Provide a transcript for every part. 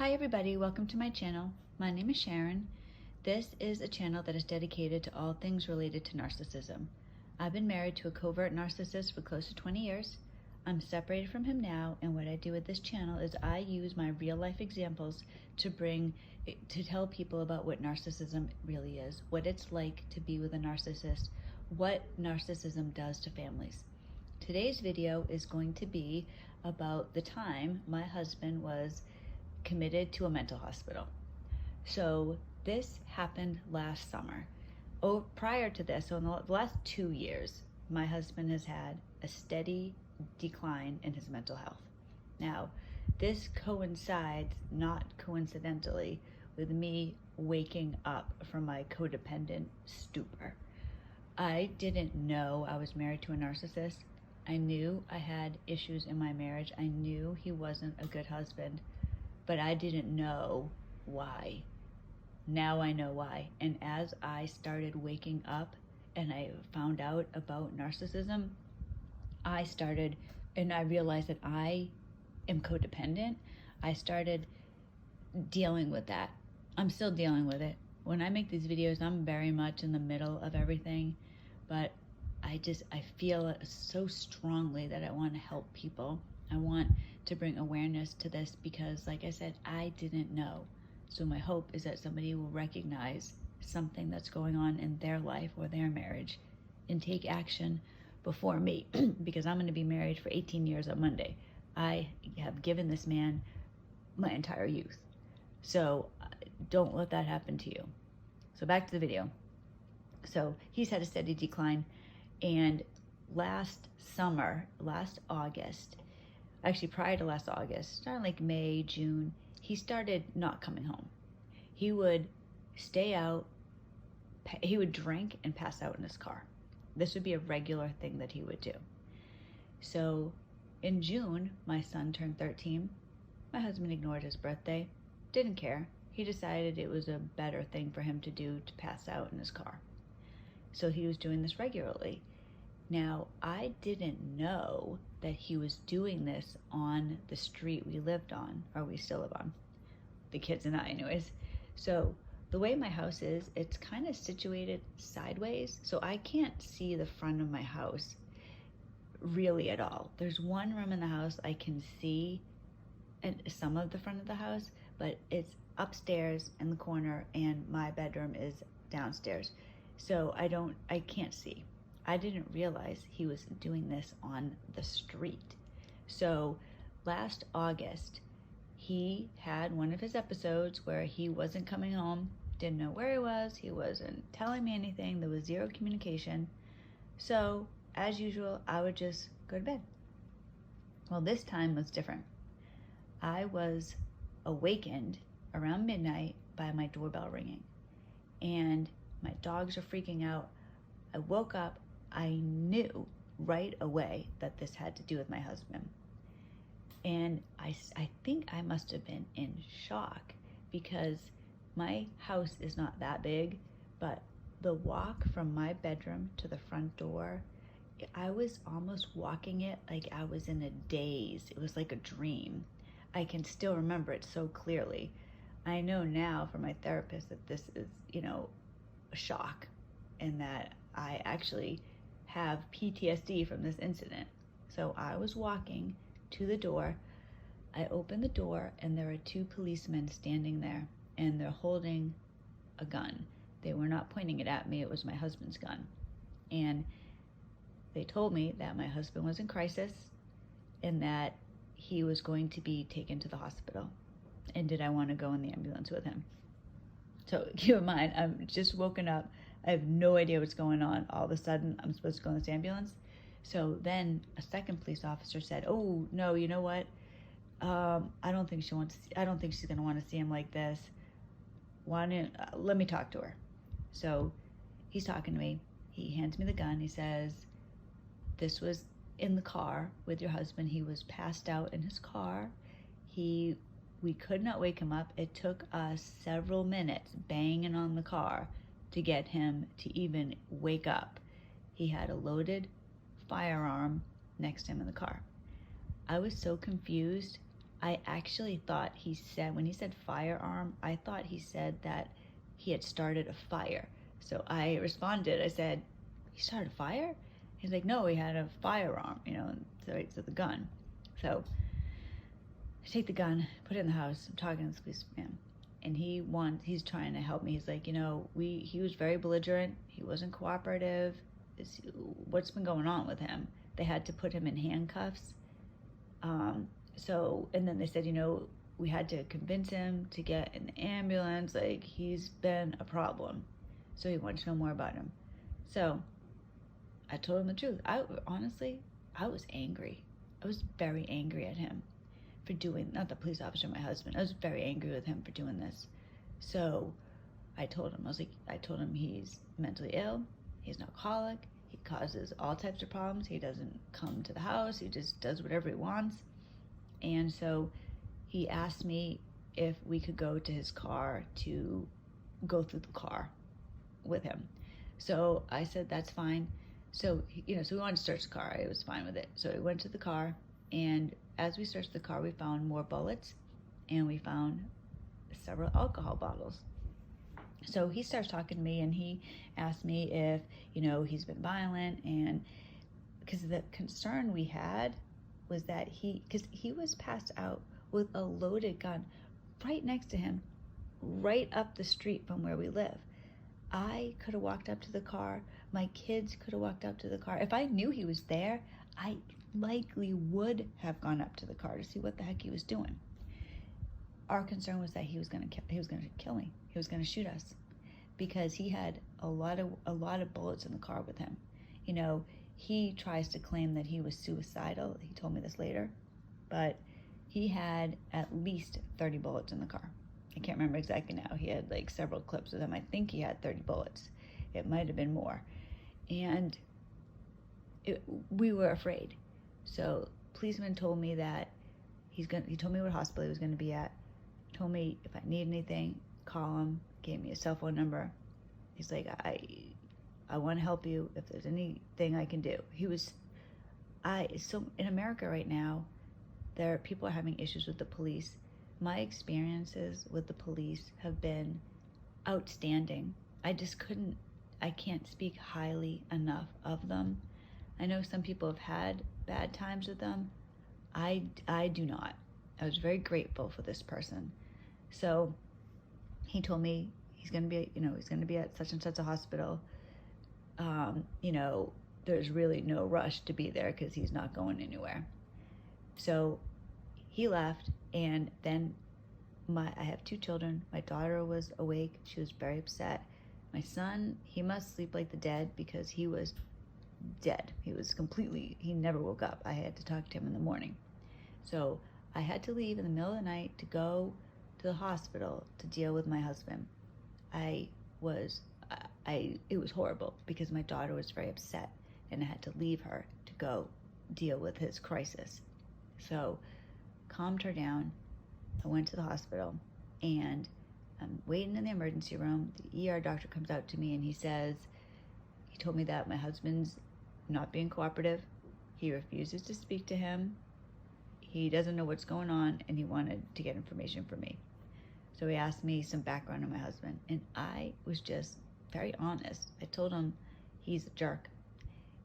Hi everybody, welcome to my channel. My name is Sharon. This is a channel that is dedicated to all things related to narcissism. I've been married to a covert narcissist for close to 20 years. I'm separated from him now, and what I do with this channel is I use my real life examples to tell people about what narcissism really is, what it's like to be with a narcissist, what narcissism does to families. Today's video is going to be about the time my husband was committed to a mental hospital. So this happened last summer. Prior to this, so in the last 2 years, my husband has had a steady decline in his mental health. Now, this coincides, not coincidentally, with me waking up from my codependent stupor. I didn't know I was married to a narcissist. I knew I had issues in my marriage. I knew he wasn't a good husband, but I didn't know why. Now I know why. And as I started waking up and I found out about narcissism, I realized that I am codependent. I started dealing with that. I'm still dealing with it. When I make these videos, I'm very much in the middle of everything, but I feel it so strongly that I want to help people. I want to bring awareness to this because, like I said, I didn't know. So my hope is that somebody will recognize something that's going on in their life or their marriage and take action before me because I'm going to be married for 18 years on Monday. I have given this man my entire youth. So don't let that happen to you. So back to the video. So he's had a steady decline, and last August, actually prior to last August, starting like May, June, he started not coming home. He would stay out, he would drink and pass out in his car. This would be a regular thing that he would do. So in June, my son turned 13. My husband ignored his birthday, didn't care. He decided it was a better thing for him to do to pass out in his car. So he was doing this regularly. Now, I didn't know that he was doing this on the street we lived on, or we still live on, the kids and I anyways. So the way my house is, it's kind of situated sideways, so I can't see the front of my house really at all. There's one room in the house I can see and some of the front of the house, but it's upstairs in the corner and my bedroom is downstairs. So I can't see. I didn't realize he was doing this on the street. So last August, he had one of his episodes where he wasn't coming home, didn't know where he wasn't telling me anything, there was zero communication. So as usual, I would just go to bed. Well, this time was different. I was awakened around midnight by my doorbell ringing, and my dogs are freaking out. I woke up. I knew right away that this had to do with my husband. And I think I must have been in shock because my house is not that big, but the walk from my bedroom to the front door, I was almost walking it like I was in a daze. It was like a dream. I can still remember it so clearly. I know now from my therapist that this is, a shock, and that I actually have PTSD from this incident. So I was walking to the door. I opened the door and there are two policemen standing there, and they're holding a gun. They were not pointing it at me. It was my husband's gun. And they told me that my husband was in crisis and that he was going to be taken to the hospital. And did I want to go in the ambulance with him? So keep in mind, I'm just woken up. I have no idea what's going on. All of a sudden, I'm supposed to go in this ambulance. So then a second police officer said, "Oh no, you know what? I don't think she's going to want to see him like this. Let me talk to her." So he's talking to me. He hands me the gun. He says, "This was in the car with your husband. He was passed out in his car. We could not wake him up. It took us several minutes banging on the car to get him to even wake up. He had a loaded firearm next to him in the car." I was so confused. I actually thought he said, when he said firearm, I thought he said that he had started a fire. So I responded, I said, he started a fire? He's like, no, he had a firearm, so the gun. So I take the gun, put it in the house. I'm talking to this policeman, and he's trying to help me. He's like, he was very belligerent. He wasn't cooperative. What's been going on with him? They had to put him in handcuffs. And then they said, we had to convince him to get an ambulance. Like, he's been a problem. So he wanted to know more about him. So I told him the truth. Honestly, I was angry. I was very angry at him for doing, not the police officer, my husband. I was very angry with him for doing this. So I told him he's mentally ill. He's an alcoholic. He causes all types of problems. He doesn't come to the house. He just does whatever he wants. And so he asked me if we could go to his car to go through the car with him. So I said, that's fine. So, so we wanted to search the car. I was fine with it. So we went to the car, and as we searched the car, we found more bullets, and we found several alcohol bottles. So he starts talking to me, and he asked me if, he's been violent, and because the concern we had was that because he was passed out with a loaded gun right next to him, right up the street from where we live. I could have walked up to the car. My kids could have walked up to the car. If I knew he was there, I likely would have gone up to the car to see what the heck he was doing. Our concern was that he was going to kill me. He was going to shoot us because he had a lot of bullets in the car with him. He tries to claim that he was suicidal. He told me this later, but he had at least 30 bullets in the car. I can't remember exactly now. He had like several clips with him. I think he had 30 bullets. It might have been more. And we were afraid. So policeman told me that he told me what hospital he was going to be at. Told me if I need anything, call him. Gave me a cell phone number. He's like, I want to help you if there's anything I can do. So in America right now, people are having issues with the police. My experiences with the police have been outstanding. I can't speak highly enough of them. I know some people have had bad times with them. I do not. I was very grateful for this person. So he told me he's going to be at such and such a hospital. There's really no rush to be there because he's not going anywhere. So he left, and then I have 2 children. My daughter was awake. She was very upset. My son, he must sleep like the dead because he was dead. He never woke up. I had to talk to him in the morning. So I had to leave in the middle of the night to go to the hospital to deal with my husband. It was horrible because my daughter was very upset, and I had to leave her to go deal with his crisis. So calmed her down. I went to the hospital, and I'm waiting in the emergency room. The ER doctor comes out to me, and he told me that my husband's not being cooperative. He refuses to speak to him. He doesn't know what's going on, and he wanted to get information from me. So he asked me some background on my husband, and I was just very honest. I told him he's a jerk.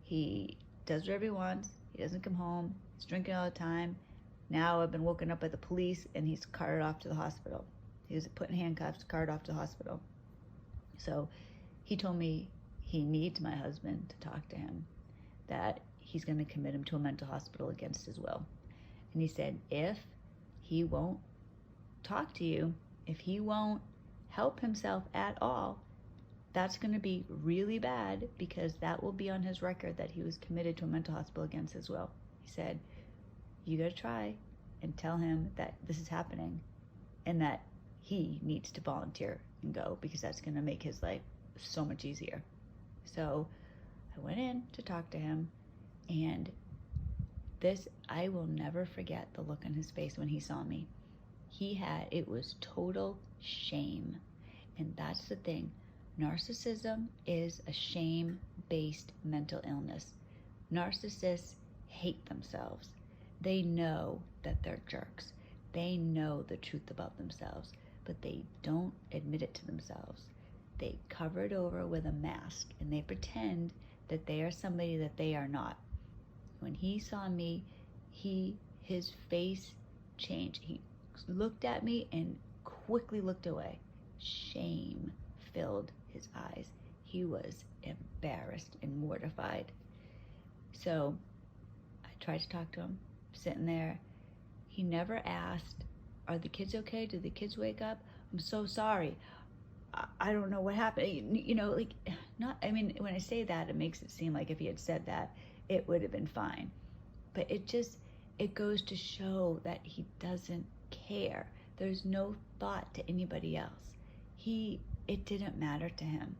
He does whatever he wants. He doesn't come home. He's drinking all the time. Now I've been woken up by the police, and he's carted off to the hospital. He was put in handcuffs, carted off to the hospital. So he told me he needs my husband to talk to him, that he's going to commit him to a mental hospital against his will. And he said, if he won't talk to you, if he won't help himself at all, that's going to be really bad, because that will be on his record that he was committed to a mental hospital against his will. He said, you got to try and tell him that this is happening and that he needs to volunteer and go, because that's going to make his life so much easier. So I went in to talk to him, and I will never forget the look on his face when he saw me. It was total shame. And that's the thing. Narcissism is a shame-based mental illness. Narcissists hate themselves. They know that they're jerks. They know the truth about themselves, but they don't admit it to themselves. They cover it over with a mask, and they pretend that they are somebody that they are not. When he saw me, his face changed. He looked at me and quickly looked away. Shame filled his eyes. He was embarrassed and mortified. So I tried to talk to him, sitting there. He never asked, are the kids okay? Did the kids wake up? I'm so sorry. I don't know what happened. You know, like, not, I mean, when I say that, it makes it seem like if he had said that, it would have been fine. But it goes to show that he doesn't care. There's no thought to anybody else. It didn't matter to him.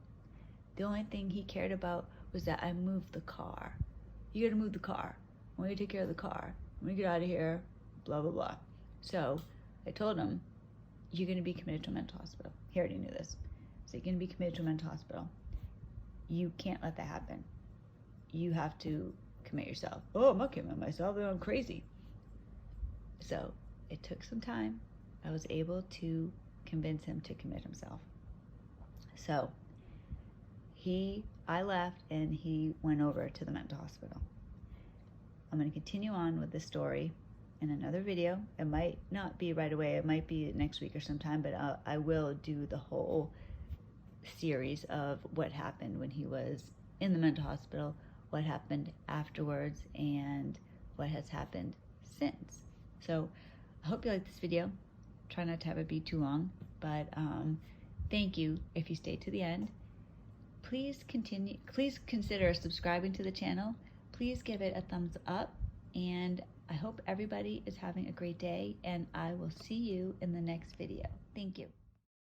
The only thing he cared about was that I moved the car. You gotta move the car. I want you to take care of the car. I want you to get out of here, blah, blah, blah. So I told him, you're gonna be committed to a mental hospital. He already knew this. So you're gonna be committed to a mental hospital. You can't let that happen. You have to commit yourself. Oh, I'm not committing myself, I'm crazy. So it took some time. I was able to convince him to commit himself. So I left and he went over to the mental hospital. I'm going to continue on with this story in another video. It might not be right away. It might be next week or sometime, but I will do the whole series of what happened when he was in the mental hospital, what happened afterwards, and what has happened since. So I hope you like this video. Try not to have it be too long, but thank you if you stayed to the end. Please consider subscribing to the channel. Please give it a thumbs up, and I hope everybody is having a great day, and I will see you in the next video. Thank you.